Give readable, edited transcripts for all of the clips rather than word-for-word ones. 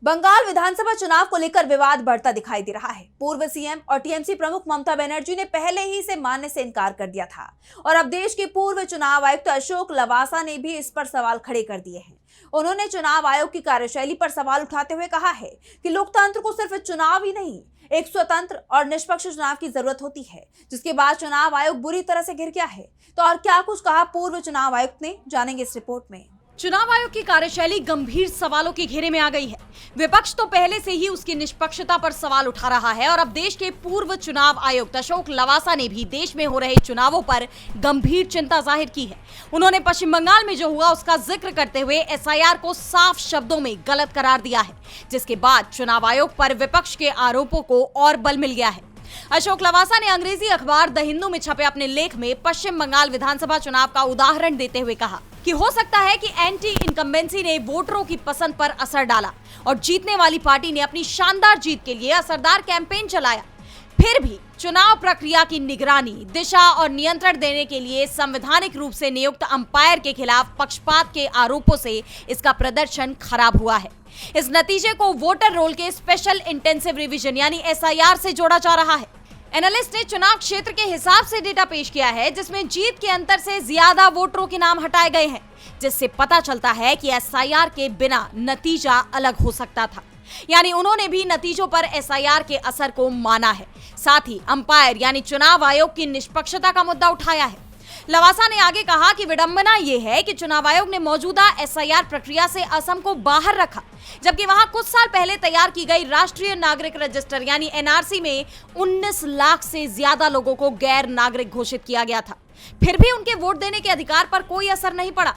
बंगाल विधानसभा चुनाव को लेकर विवाद बढ़ता दिखाई दे रहा है। पूर्व सीएम और टीएमसी प्रमुख ममता बनर्जी ने पहले ही इसे मानने से इनकार कर दिया था और अब देश के पूर्व चुनाव आयुक्त अशोक लवासा ने भी इस पर सवाल खड़े कर दिए हैं। उन्होंने चुनाव आयोग की कार्यशैली पर सवाल उठाते हुए कहा है कि लोकतंत्र को सिर्फ चुनाव ही नहीं, एक स्वतंत्र और निष्पक्ष चुनाव की जरूरत होती है, जिसके बाद चुनाव आयोग बुरी तरह से घिर गया है। तो और क्या कुछ कहा पूर्व चुनाव आयुक्त ने, जानेंगे इस रिपोर्ट में। चुनाव आयोग की कार्यशैली गंभीर सवालों के घेरे में आ गई है। विपक्ष तो पहले से ही उसकी निष्पक्षता पर सवाल उठा रहा है और अब देश के पूर्व चुनाव आयुक्त अशोक लवासा ने भी देश में हो रहे चुनावों पर गंभीर चिंता जाहिर की है। उन्होंने पश्चिम बंगाल में जो हुआ उसका जिक्र करते हुए एसआईआर को साफ शब्दों में गलत करार दिया है, जिसके बाद चुनाव आयोग पर विपक्ष के आरोपों को और बल मिल गया है। अशोक लवासा ने अंग्रेजी अखबार द हिंदू में छपे अपने लेख में पश्चिम बंगाल विधानसभा चुनाव का उदाहरण देते हुए कहा कि हो सकता है कि एंटी इनकम्बेंसी ने वोटरों की पसंद पर असर डाला और जीतने वाली पार्टी ने अपनी शानदार जीत के लिए असरदार कैंपेन चलाया। फिर भी चुनाव प्रक्रिया की निगरानी, दिशा और नियंत्रण देने के लिए संवैधानिक रूप से नियुक्त अंपायर के खिलाफ पक्षपात के आरोपों से इसका प्रदर्शन खराब हुआ है। इस नतीजे को वोटर रोल के स्पेशल इंटेंसिव रिवीजन यानी एसआईआर से जोड़ा जा रहा है। एनालिस्ट ने चुनाव क्षेत्र के हिसाब से डेटा पेश किया है, जिसमें जीत के अंतर से ज्यादा वोटरों के नाम हटाए गए हैं, जिससे पता चलता है कि एसआईआर के बिना नतीजा अलग हो सकता था। यानी उन्होंने भी नतीजों पर एसआईआर के असर को माना है, साथ ही अंपायर यानी चुनाव आयोग की निष्पक्षता का मुद्दा उठाया है। लवासा ने आगे कहा कि विडंबना यह है कि चुनाव आयोग ने मौजूदा एसआईआर प्रक्रिया से असम को बाहर रखा, जबकि वहां कुछ साल पहले तैयार की गई राष्ट्रीय नागरिक रजिस्टर यानी एनआरसी में 19 लाख से ज्यादा लोगों को गैर नागरिक घोषित किया गया था। फिर भी उनके वोट देने के अधिकार पर कोई असर नहीं पड़ा।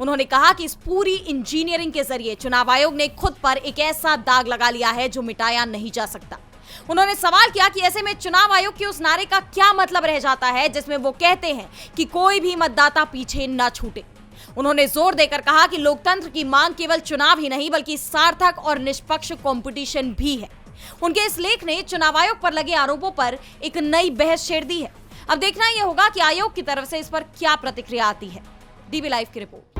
उन्होंने कहा कि इस पूरी इंजीनियरिंग के जरिए चुनाव आयोग ने खुद पर एक ऐसा दाग लगा लिया है जो मिटाया नहीं जा सकता। उन्होंने सवाल किया कि ऐसे में चुनाव आयोग के उस नारे का क्या मतलब रह जाता है जिसमें वो कहते हैं कि कोई भी मतदाता पीछे न छूटे। उन्होंने जोर देकर कहा कि लोकतंत्र की मांग केवल चुनाव ही नहीं बल्कि सार्थक और निष्पक्ष कंपटीशन भी है। उनके इस लेख ने चुनाव आयोग पर लगे आरोपों पर एक नई बहस छेड़ दी है। अब देखना यह होगा कि आयोग की तरफ से इस पर क्या प्रतिक्रिया आती है। डीबी लाइव की रिपोर्ट।